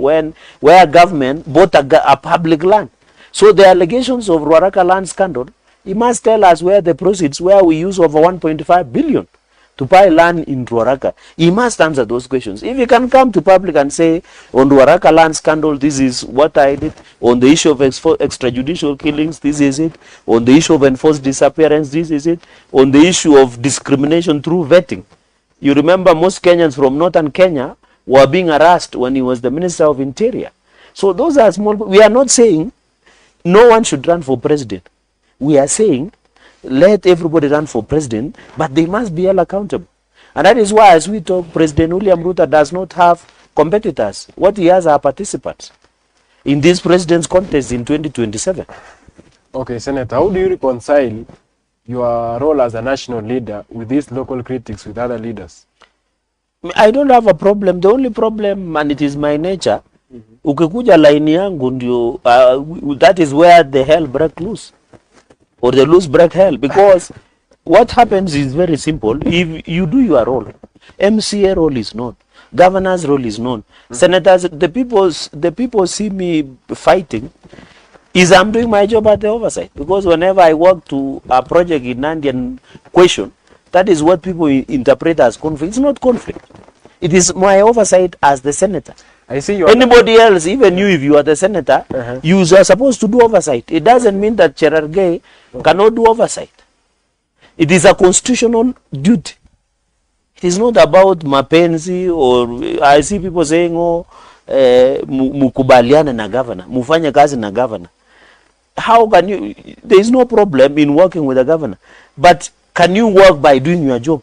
where government bought a public land. So the allegations of Ruaraka land scandal, he must tell us where the proceeds, where we use over 1.5 billion to buy land in Ruaraka. He must answer those questions. If he can come to public and say, on Ruaraka land scandal, this is what I did. On the issue of extrajudicial killings, this is it. On the issue of enforced disappearance, this is it. On the issue of discrimination through vetting. You remember most Kenyans from northern Kenya were being harassed when he was the Minister of Interior. So those are small. We are not saying no one should run for president. We are saying let everybody run for president, but they must be held accountable. And that is why, as we talk, President William Ruto does not have competitors. What he has are participants in this president's contest in 2027. Okay, Senator, how do you reconcile your role as a national leader with these local critics, with other leaders? I don't have a problem. The only problem, and it is my nature, ukikuja line yangu ndio, that is where the hell break loose. Or the loose break hell, because what happens is very simple. If you do your role, MCA role is known, governor's role is known, senators, the people see me fighting, is I'm doing my job at the oversight. Because whenever I work to a project in Indian question, that is what people interpret as conflict. It's not conflict. It is my oversight as the senator. I see anybody else, even you, if you are the senator, you are supposed to do oversight. It doesn't mean that Cherargei cannot do oversight. It is a constitutional duty. It is not about mapenzi, or I see people saying, oh, mukubaliane na governor, mufanye kazi na governor. How can you, there is no problem in working with the governor, but can you work by doing your job?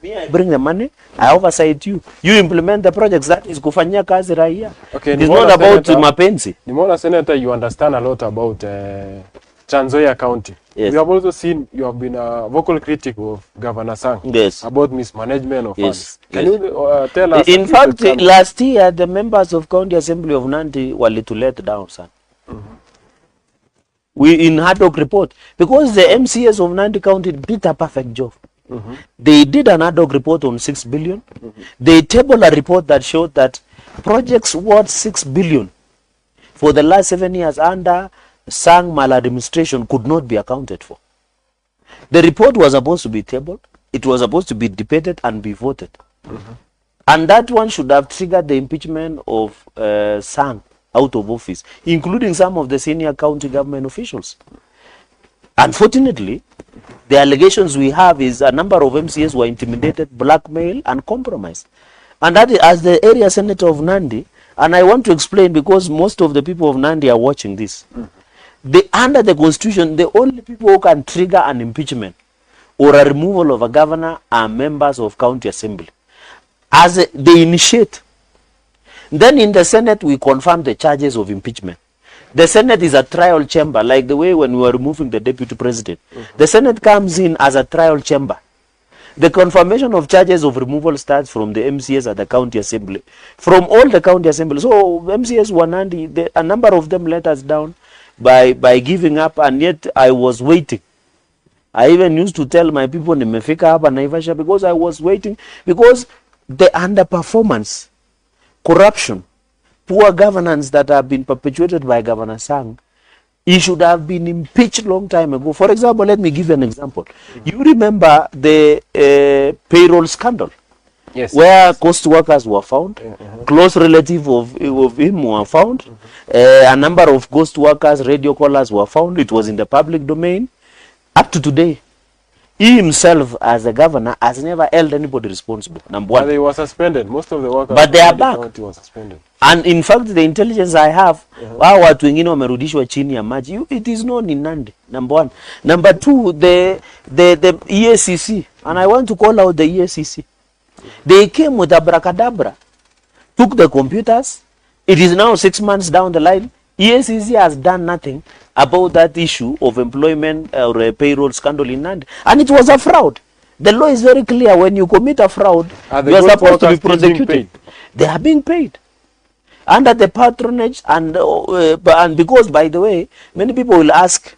Me, I bring the money, I oversight you. You implement the projects, that is kufanyia kazi raia. Okay, it is not about mapenzi. Nimona Senator, you understand a lot about Trans Nzoia County. Yes. We have also seen you have been a vocal critic of Governor Sang. Yes. About mismanagement of funds. Can Yes. you tell us? In fact, last year, the members of County Assembly of Nandi were little let down, son. We in ad hoc report, because the MCAs of Nandi County did a perfect job. They did an ad hoc report on 6 billion. They tabled a report that showed that projects worth 6 billion for the last 7 years under Sang maladministration could not be accounted for. The report was supposed to be tabled. It was supposed to be debated and be voted. And that one should have triggered the impeachment of Sang out of office, including some of the senior county government officials. Unfortunately, the allegations we have is a number of MCAs were intimidated, blackmailed, and compromised. And that is, as the area senator of Nandi, and I want to explain because most of the people of Nandi are watching this. Under the constitution, the only people who can trigger an impeachment or a removal of a governor are members of county assembly. As they initiate. Then in the Senate, we confirm the charges of impeachment. The Senate is a trial chamber, like the way when we were removing the deputy president. The Senate comes in as a trial chamber. The confirmation of charges of removal starts from the MCAs at the county assembly. From all the county assemblies. So MCAs were Nandi, a number of them let us down by giving up, and yet I was waiting. I even used to tell my people, nimefika hapa Naivasha, because I was waiting, because the underperformance, corruption, poor governance that have been perpetuated by Governor Sang, he should have been impeached long time ago. For example, let me give you an example. You remember the payroll scandal? Yes. Where coast workers were found, close relative of him were found, a number of ghost workers, radio callers were found. It was in the public domain. Up to today, he himself as a governor has never held anybody responsible. Number one. But they were suspended. Most of the workers. But they are back. Were suspended. And in fact, the intelligence I have, watu wengine wamerudishwa chini ya maji. It is known in Nandi. Number one. Number two, the EACC, and I want to call out the EACC. They came with abracadabra, took the computers. It is now 6 months down the line. EACC has done nothing about that issue of employment or a payroll scandal in Nandi. And it was a fraud. The law is very clear. When you commit a fraud, you are supposed to be prosecuted. They are being paid under the patronage, and because, by the way, many people will ask,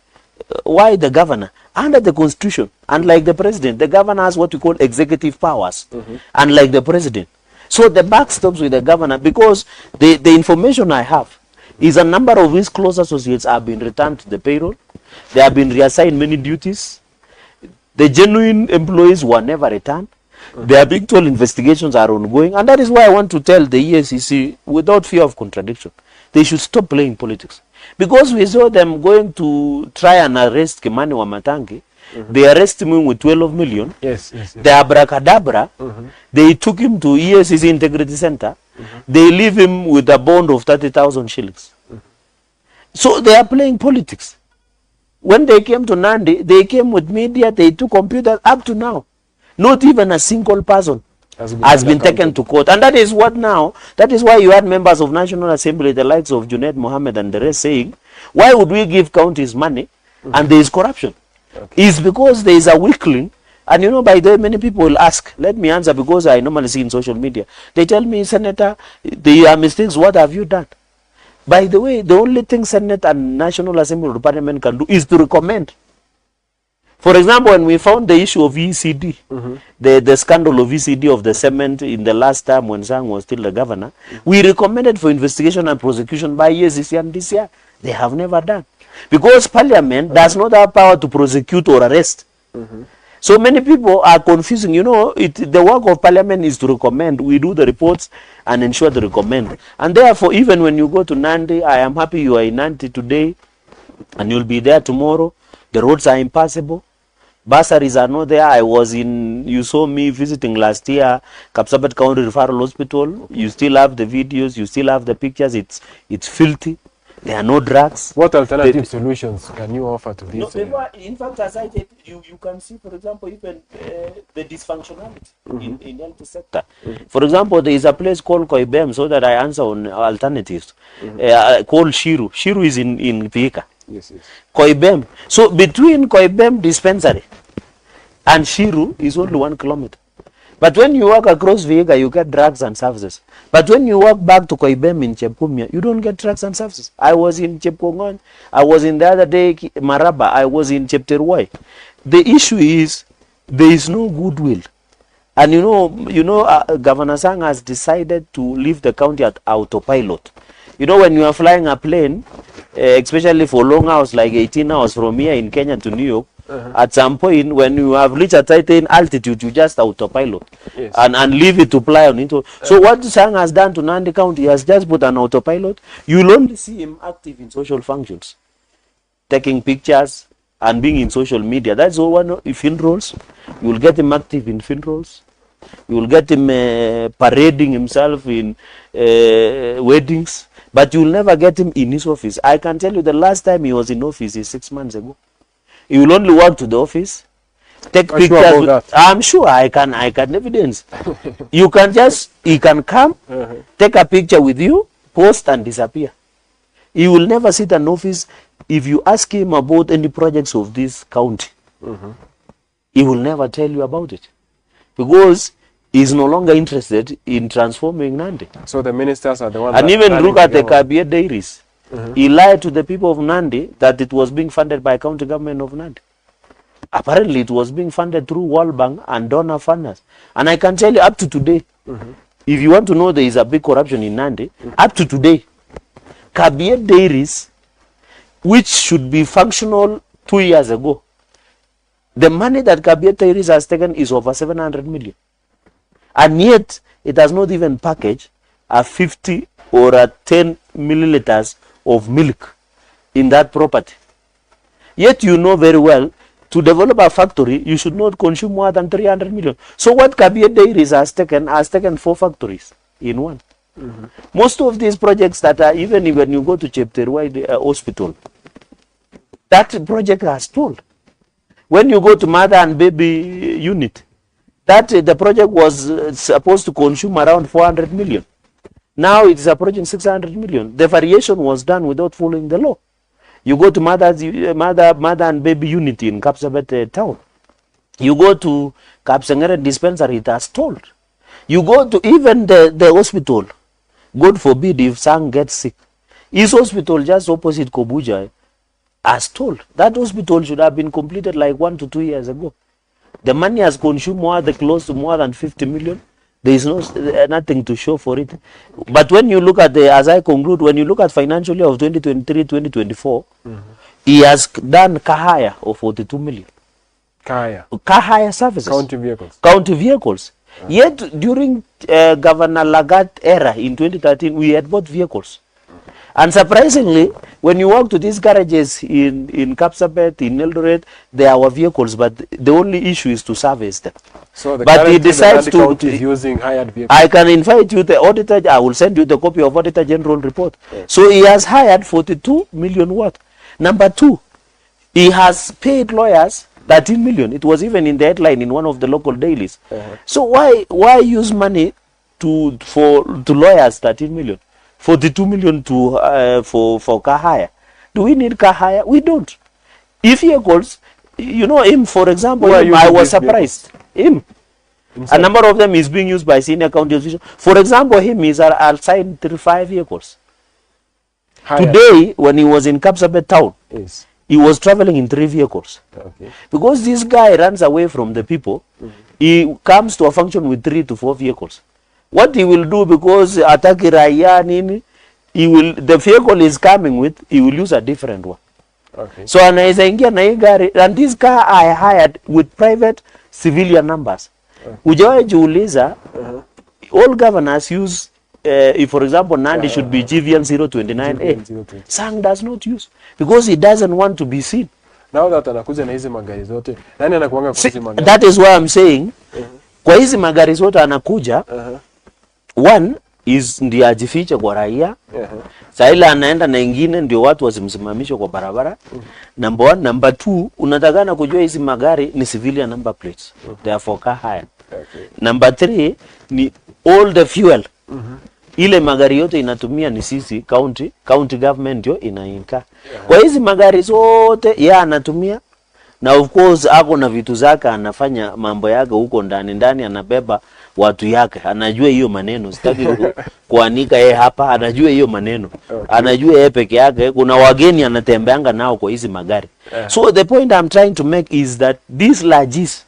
why the governor? Under the constitution, unlike the president, the governor has what we call executive powers, unlike the president. So the buck stops with the governor, because the information I have is a number of his close associates have been returned to the payroll. They have been reassigned many duties. The genuine employees were never returned. The actual investigations are ongoing, and that is why I want to tell the EACC, without fear of contradiction, they should stop playing politics. Because we saw them going to try and arrest Kimani Wamatangi. They arrested him with 12 million. Yes. The abracadabra, they took him to EACC Integrity Center. They leave him with a bond of 30,000 shillings. So they are playing politics. When they came to Nandi, they came with media, they took computers. Up to now, not even a single person has been taken to court. And that is what now, that is why you had members of National Assembly, the likes of Junaid Mohammed and the rest, saying, why would we give counties money and there is corruption? It's because there is a weakling. And you know, by the way, many people will ask, let me answer, because I normally see in social media. They tell me, Senator, there are mistakes, what have you done? By the way, the only thing Senate and National Assembly or Parliament can do is to recommend. For example, when we found the issue of ECD, the scandal of ECD of the cement in the last time when Sang was still the governor, we recommended for investigation and prosecution by EACC and DCI. They have never done. Because Parliament does not have power to prosecute or arrest. So many people are confusing. You know, the work of Parliament is to recommend. We do the reports and ensure the recommend. And therefore, even when you go to Nandi, I am happy you are in Nandi today and you'll be there tomorrow. The roads are impassable. Bursaries are not there. I was in, you saw me visiting last year, Kapsabet County Referral Hospital. You still have the videos, you still have the pictures. It's filthy. There are no drugs. What alternative solutions can you offer to this? No, in fact, as I said, you can see, for example, even the dysfunctionality in health sector. For example, there is a place called Koibem, so that I answer on alternatives, called Shiru. Shiru is in Vihiga. Yes. Koibem. So between Koibem dispensary and Shiru is only 1 kilometer. But when you walk across Vihiga, you get drugs and services. But when you walk back to Koibem in Chepkumia, you don't get drugs and services. I was in Chepkongon. I was in the other day, Maraba. I was in Chepterwai. The issue is there is no goodwill. And you know, Governor Sang has decided to leave the county at autopilot. You know, when you are flying a plane, especially for long hours, like 18 hours from here in Kenya to New York, at some point, when you have reached a certain altitude, you just autopilot and leave it to fly on it. So what Sang has done to Nandi County, he has just put an autopilot. You'll only see him active in social functions, taking pictures and being in social media. That's all one of film roles. You will get him active in film roles. You will get him parading himself in weddings. But you will never get him in his office. I can tell you the last time he was in office is 6 months ago. He will only walk to the office, take pictures. I'm sure I can evidence. You can he can come, take a picture with you, post and disappear. He will never sit in office. If you ask him about any projects of this county, he will never tell you about it. Because he's no longer interested in transforming Nandi. So the ministers are the ones. And even look at the Kabiet diaries. He lied to the people of Nandi that it was being funded by county government of Nandi. Apparently, it was being funded through World Bank and donor funders. And I can tell you, up to today, if you want to know there is a big corruption in Nandi, up to today, Kabiet diaries, which should be functional 2 years ago, the money that Kabiet diaries has taken is over 700 million. And yet, it has not even packaged a 50 or a 10 milliliters of milk in that property. Yet you know very well, to develop a factory, you should not consume more than 300 million. So what Kabiet Dairies has taken 4 factories in one. Most of these projects that are, even when you go to Chepterwai Hospital, that project has told. When you go to mother and baby unit, that the project was supposed to consume around 400 million. Now it is approaching 600 million. The variation was done without following the law. You go to mother and baby unit in Kapsabet town. You go to Kapsengere dispensary, it has told. You go to even the hospital. God forbid if Sang gets sick. His hospital just opposite Kobuja has told. That hospital should have been completed like 1 to 2 years ago. The money has consumed close to more than 50 million. There is nothing to show for it. But when you look at as I conclude, when you look at financial year of 2023-2024, he has done car hire of 42 million. Kaya. Car hire services. County vehicles. County vehicles. Yet during Governor Lagat era in 2013, we had bought vehicles. And surprisingly, when you walk to these garages in Kapsabet, in Eldoret, there are vehicles, but the only issue is to service them. So the but he decides to is using hired vehicles. I can invite you the auditor. I will send you the copy of Auditor General report. Yes. So he has hired 42 million worth. Number two, he has paid lawyers 13 million. It was even in the headline in one of the local dailies. So why use money to lawyers 13 million? 42 million to for car hire. Do we need car hire? We don't. If vehicles, you know him, for example, I was surprised. Him. Inside. A number of them is being used by senior county officials. For example, him is assigned 35 vehicles. Hired. Today, when he was in Kapsabet town, yes, he was traveling in 3 vehicles. Okay. Because this guy runs away from the people, he comes to a function with 3 to 4 vehicles. What he will do, because ataki raia nini, the vehicle is coming with, he will use a different one. Okay. So anaweza ingia na hii gari, and this car I hired with private civilian numbers. Ujawahi jiuliza, all governors use, if for example Nandi should be GVN 029A, Sang does not use, because he doesn't want to be seen. Now that anakuja na hizi magari zote, nani anakuanga kwa hizi magari? That is why I'm saying, kwa hizi magari zote anakuja, one is ndiye ajifiche kwa raia. Sasa ile anaenda na ingine ndio watu wasimsimamishe kwa barabara. Number 1, number 2, unatakana kujua hizi magari ni civilian number plates. Therefore car hire. Number 3 ni all the fuel. Ile magari yote inatumia ni sisi county government ndio inainka. Kwa hizi magari zote yeye anatumia, na of course ako na vitu zake, anafanya mambo yake huko ndani anabeba watu yake, anajua hiyo maneno. Sitaki kuanika yeye hapa, anajua hiyo maneno. Anajua yeye peke yake, kuna wageni anatembeanga nao kwa hizi magari. So the point I'm trying to make is that these larges,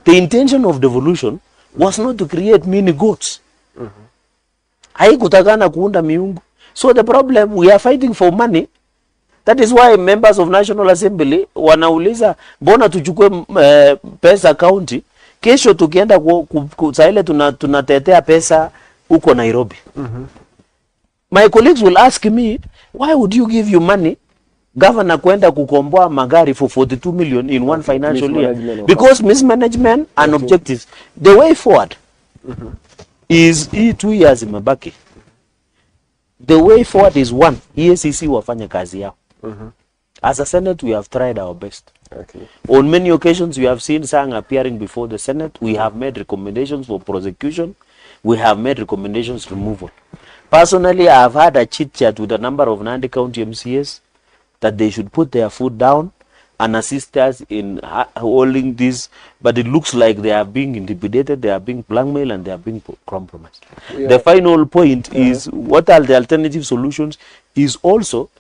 the intention of devolution was not to create mini goats. Haikutakana kuunda miungu. So the problem, we are fighting for money. That is why members of National Assembly wanauliza mbona tuchukue pesa county, kesho tukienda kusaile tunatetea pesa huko Nairobi. My colleagues will ask me, why would you give you money governor kwenda kukomboa magari for 42 million in one financial year? Because mismanagement and objectives. The way forward is 2 years imebaki. The way forward is 1, EACC wafanye kazi yao. As a Senate, we have tried our best. On many occasions, we have seen Sang appearing before the Senate. We have made recommendations for prosecution. We have made recommendations removal. Personally, I have had a chit-chat with a number of Nandi County MCAs that they should put their foot down and assist us in holding this. But it looks like they are being intimidated, they are being blackmailed, and they are being compromised. The final point is, what are the alternative solutions? Is also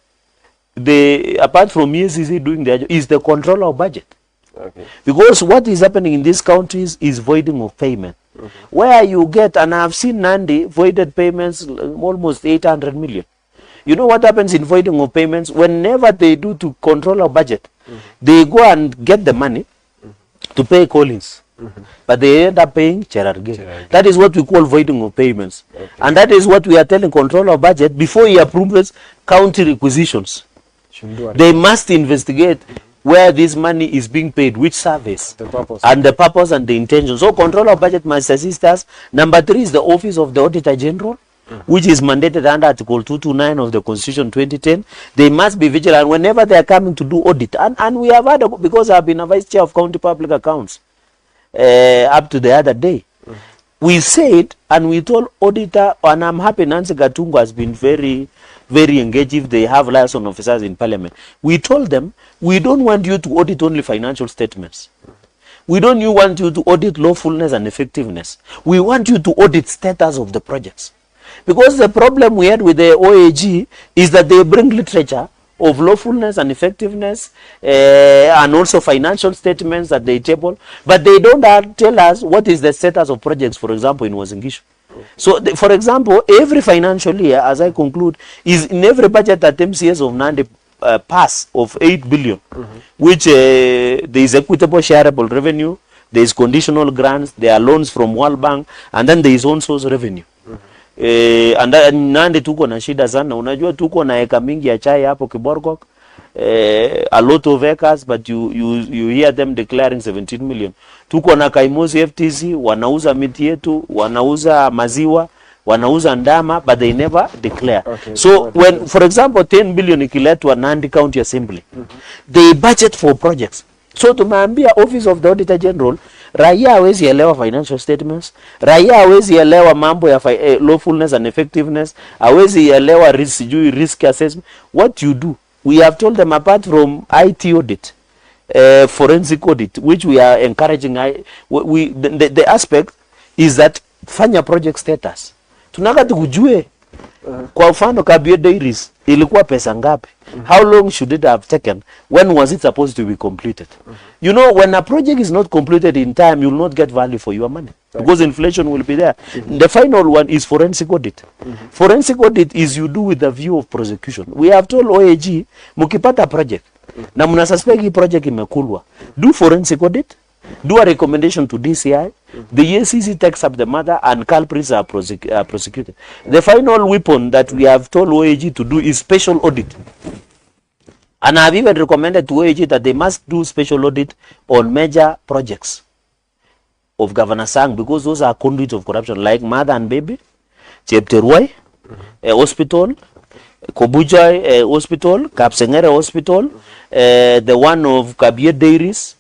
apart from EACC doing their job, is the control of budget. Because what is happening in these countries is voiding of payment. Where you get, and I have seen Nandi voided payments almost 800 million. You know what happens in voiding of payments? Whenever they do to control our budget, they go and get the money to pay Collins. But they end up paying Cherargei. That is what we call voiding of payments. And that is what we are telling control of budget before he approves county requisitions. They must investigate where this money is being paid, which service, and the purpose and the intention. So control of budget must assist us. Number 3 is the Office of the Auditor General, which is mandated under Article 229 of the Constitution 2010. They must be vigilant whenever they are coming to do audit. And we have had, because I have been a Vice Chair of County Public Accounts up to the other day. We said, and we told auditor, and I'm happy Nancy Gatungu has been very engaged if they have liaison officers in parliament. We told them, we don't want you to audit only financial statements. We don't want you to audit lawfulness and effectiveness. We want you to audit status of the projects. Because the problem we had with the OAG is that they bring literature of lawfulness and effectiveness, and also financial statements that they table, but they don't tell us what is the status of projects, for example, in Uasin Gishu. So, for example, every financial year, as I conclude, is in every budget that MCS of Nandi pass of 8 billion, which there is equitable shareable revenue, there is conditional grants, there are loans from World Bank, and then there is own source revenue. And Nandi tuko na shida sana, unajua tuko na eka mingi ya chai hapo Kiborgok, a lot of acres, but you hear them declaring 17 million. Tuko na Kaimosi FTC, wanauza miti yetu, wanauza maziwa, wanauza ndama, but they never declare. Okay, so when, for example, 10 billion ikiletwa Nandi County Assembly, they budget for projects. So tumeambia Office of the Auditor General, raia hawezi elewa financial statements, raia hawezi elewa mambo ya lawfulness and effectiveness, hawezi elewa risk assessment. What you do, we have told them, apart from IT audit, forensic audit, which we are encouraging, the aspect is that fanya project status. Tunataka tukujue kwa mfano Kabie Dairies ilikuwa pesa ngapi? How long should it have taken? When was it supposed to be completed? You know, when a project is not completed in time, you will not get value for your money, because inflation will be there. The final one is forensic audit. Forensic audit is you do with the view of prosecution. We have told OAG, mukipata project na muna suspect hii project imekulwa, do forensic audit, do a recommendation to DCI, the EACC takes up the matter, and culprits are prosecuted. The final weapon that we have told OAG to do is special audit. And I have even recommended to OAG that they must do special audit on major projects of Governor Sang, because those are conduits of corruption, like Mother and Baby, Chepterwai Hospital, Kobuja Hospital, Kapsengere Hospital, the one of Kabie Dairies,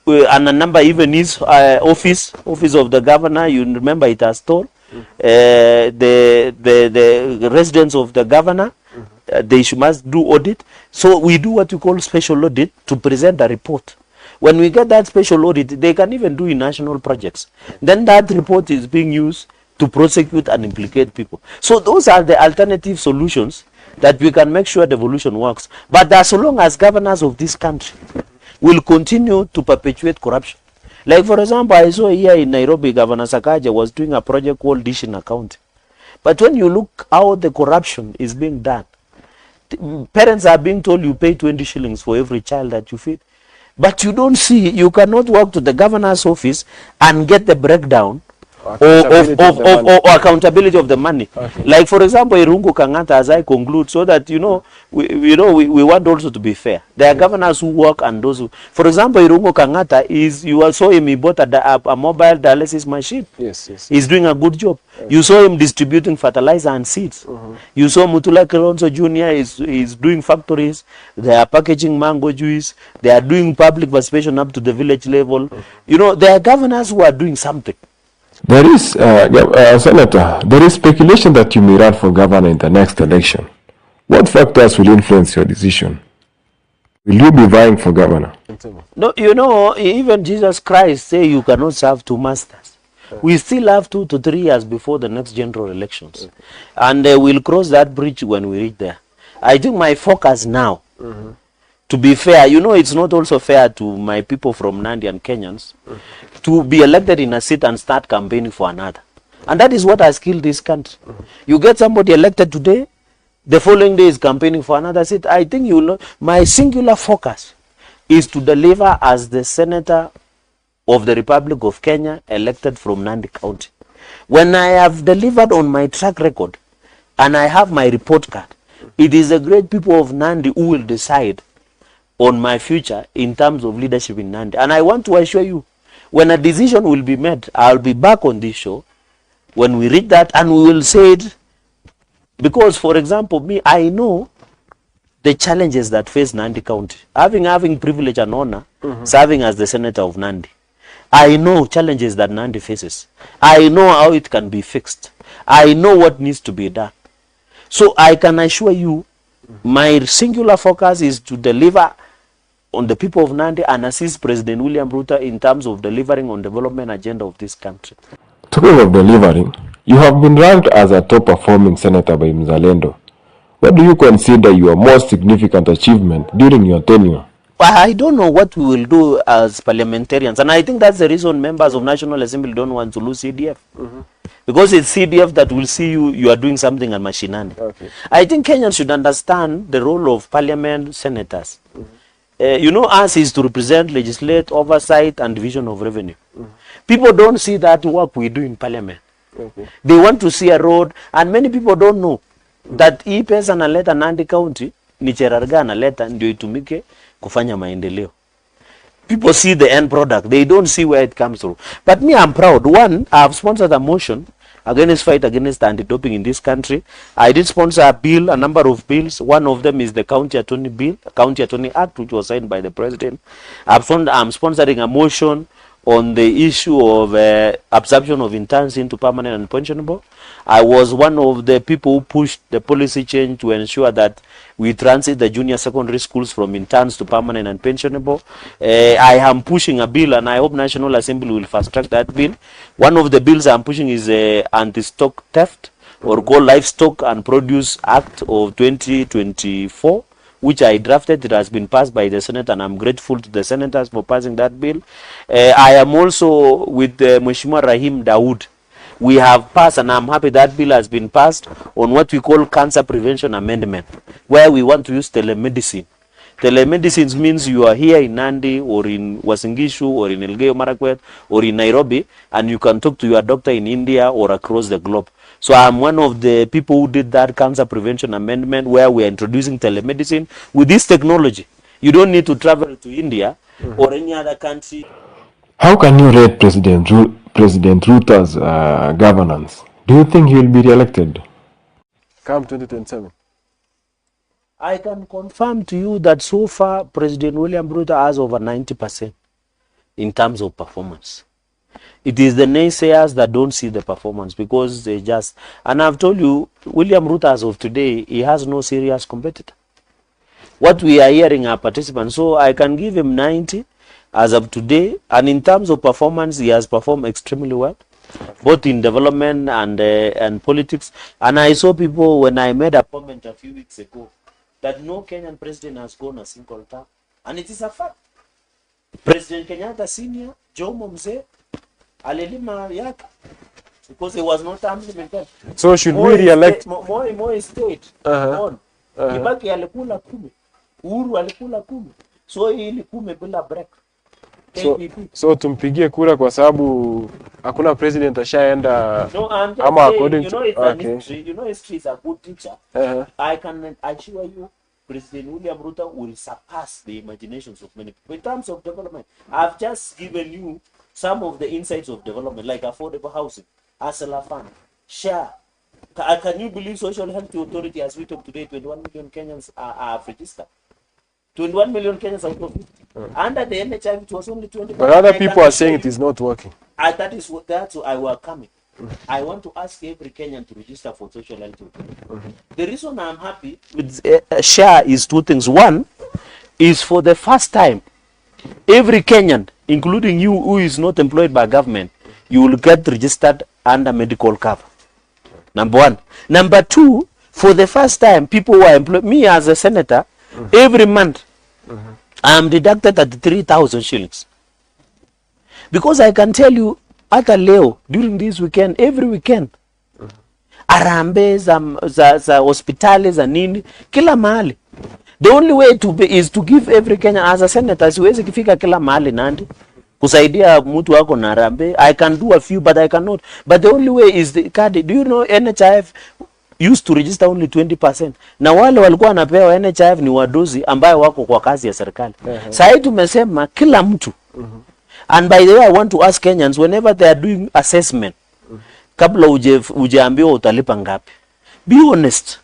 and a number even is office of the governor. You remember it has told the residents of the governor, they must do audit. So we do what we call special audit to present a report. When we get that special audit, they can even do in national projects. Then that report is being used to prosecute and implicate people. So those are the alternative solutions that we can make sure devolution works. But as long as governors of this country will continue to perpetuate corruption. Like, for example, I saw here in Nairobi, Governor Sakaja was doing a project called Dish in Accounting. But when you look how the corruption is being done, parents are being told you pay 20 shillings for every child that you feed. But you don't see, you cannot walk to the governor's office and get the breakdown or accountability of the money. Okay. Like, for example, Irungu Kangata, as I conclude, so that, we want also to be fair. There are governors who work and those who, for example, Irungu Kangata you saw him, he bought a mobile dialysis machine. Yes. He's doing a good job. Yes. You saw him distributing fertilizer and seeds. You saw Mutula Kilonzo Jr. is doing factories. They are packaging mango juice. They are doing public participation up to the village level. There are governors who are doing something. There is, Senator, there is speculation that you may run for governor in the next election. What factors will influence your decision? Will you be vying for governor? No, even Jesus Christ say you cannot serve two masters. We still have 2 to 3 years before the next general elections. And we'll cross that bridge when we reach there. I think my focus now, to be fair, it's not also fair to my people from Nandi and Kenyans to be elected in a seat and start campaigning for another. And that is what has killed this country. You get somebody elected today, the following day is campaigning for another seat. I think my singular focus is to deliver as the senator of the Republic of Kenya elected from Nandi County. When I have delivered on my track record and I have my report card, it is the great people of Nandi who will decide on my future in terms of leadership in Nandi. And I want to assure you, when a decision will be made, I'll be back on this show when we read that, and we will say it, because, for example, I know the challenges that face Nandi County. Having privilege and honor, serving as the senator of Nandi, I know challenges that Nandi faces. I know how it can be fixed. I know what needs to be done. So I can assure you, my singular focus is to deliver on the people of Nandi and assist President William Ruto in terms of delivering on development agenda of this country. Talking of delivering, you have been ranked as a top performing senator by Mzalendo. What do you consider your most significant achievement during your tenure? I don't know what we will do as parliamentarians, and I think that's the reason members of National Assembly don't want to lose CDF. Because it's CDF that will see you are doing something at Mashinani. Okay. I think Kenyans should understand the role of parliament senators. You know, us is to represent, legislate, oversight, and division of revenue. People don't see that work we do in parliament. Okay. They want to see a road, and many people don't know that hii pesa analeta Nandi County ni Cherargei analeta ndio itumike kufanya maendeleo. People see the end product, they don't see where it comes through. But me, I'm proud. One, I've sponsored a motion against fight against anti-doping in this country. I did sponsor a bill, a number of bills. One of them is the County Attorney Bill, County Attorney Act, which was signed by the President. I'm sponsoring a motion on the issue of absorption of interns into permanent and pensionable. I was one of the people who pushed the policy change to ensure that we transit the junior secondary schools from interns to permanent and pensionable. I am pushing a bill, and I hope National Assembly will fast track that bill. One of the bills I'm pushing is anti-stock theft, or called Livestock and Produce Act of 2024. Which I drafted. It has been passed by the Senate, and I'm grateful to the senators for passing that bill. I am also with Mheshimiwa Rahim Dawood. We have passed, and I'm happy that bill has been passed, on what we call cancer prevention amendment, where we want to use telemedicine. Telemedicine means you are here in Nandi, or in Uasin Gishu, or in Elgeyo Marakwet, or in Nairobi, and you can talk to your doctor in India or across the globe. So I'm one of the people who did that cancer prevention amendment, where we are introducing telemedicine with this technology. You don't need to travel to India or any other country. How can you rate President Ruto's governance? Do you think he will be re-elected? Come 2027. I can confirm to you that so far President William Ruto has over 90% in terms of performance. It is the naysayers that don't see the performance, because they just, and I've told you, William Ruto as of today, he has no serious competitor. What we are hearing are participants, so I can give him 90 as of today, and in terms of performance, he has performed extremely well, both in development and politics. And I saw people, when I made a comment a few weeks ago, that no Kenyan president has gone a single term, and it is a fact. President Kenyatta Senior, Jomo Mzee, alilima yake, because he was not term limited. So should we re-elect? Moi state on. Kibaki alikula 10, Uhuru alikula 10, so hii ni 10 bila break. So tumpigie kura kwa sababu hakuna president ashaenda. No, I'm just ama saying, according you know, to it's an history. You know, history is a good teacher. I can assure you, President William Ruto will surpass the imaginations of many people in terms of development. I've just given you some of the insights of development, like affordable housing, Asala Fund, share. Can you believe Social Health Authority, as we talk today, 21 million Kenyans are registered? 21 million Kenyans out of 50. Under the NHIV, it was only 20. But other people are saying it is not working. That's what I was coming. I want to ask every Kenyan to register for Social Health Authority. The reason I'm happy with share is two things. One is, for the first time, every Kenyan, including you who is not employed by government, you will get registered under medical cover. Number one. Number two, for the first time, people who are employed, me as a senator, every month, I am deducted at 3,000 shillings. Because I can tell you, at a leo, during this weekend, every weekend, arambe za hospitali za nini, kila mahali. The only way to be is to give every Kenyan. As a senator, siwezi kifika kila mahali Nandi kusaidia mtu wako na arambe. I can do a few, but I cannot. But the only way is the card. Do you know NHIF used to register only 20%. Na wale walikuwa wanapewa NHIF ni wadozi ambayo wako kwa kazi ya serikali. Sasa tumesema kila mtu. And by the way, I want to ask Kenyans, whenever they are doing assessment, kabla ujeambiwa utalipa ngapi, be honest.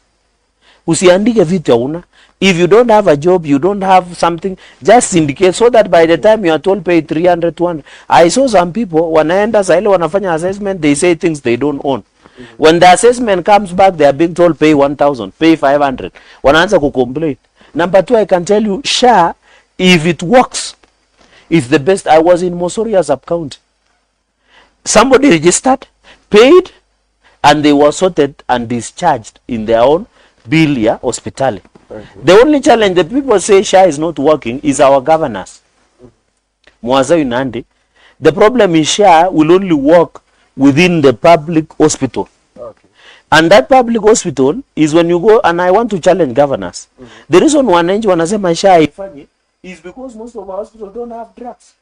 Usiandike vitu hauna. If you don't have a job, you don't have something, just indicate, so that by the time you are told pay 300, 200. I saw some people, wanaenda saa ile wanafanya assessment, they say things they don't own. When the assessment comes back, they are being told pay 1,000, pay 500. Wanaanza kucomplain. Number two, I can tell you, SHA, if it works, it's the best. I was in Mosoria sub-county. Somebody registered, paid, and they were sorted and discharged in their own bill ya hospitali. Okay. The only challenge the people say SHA is not working is our governors. Mwaza Nandi. The problem is SHA will only work within the public hospital. Okay. And that public hospital is when you go, and I want to challenge governors. The reason wananchi wanasema SHA haifanyi is because most of our hospitals don't have drugs.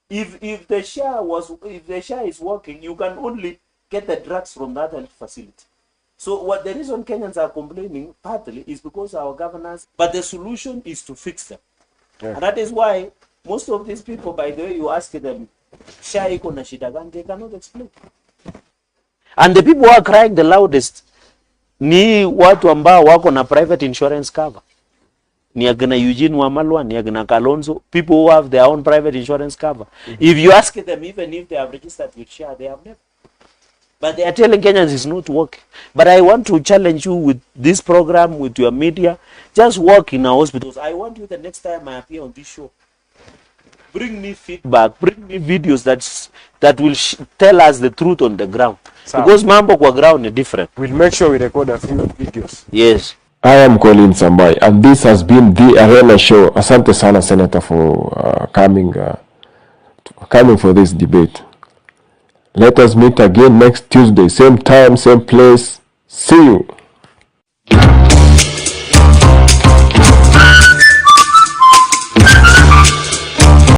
If the SHA is working, you can only get the drugs from that health facility. So what the reason Kenyans are complaining partly is because our governors, but the solution is to fix them. Yeah. And that is why most of these people, by the way, you ask them, SHA iko na shida gani, they cannot explain. And the people who are crying the loudest ni watu ambao wako na private insurance cover. Ni akina Eugene Wamalwa, ni akina Kalonzo, people who have their own private insurance cover. If you ask them, even if they have registered with SHA, they have never. But they are telling Kenyans it's not working. But I want to challenge you with this program, with your media. Just work in our hospitals. I want you the next time I appear on this show, bring me feedback, bring me videos that will tell us the truth on the ground. Because mambo kwa ground is different. We'll make sure we record a few videos. Yes. I am Colin Sambai, and this has been the Arena Show. Asante sana, Senator, for coming for this debate. Let us meet again next Tuesday, same time, same place. See you.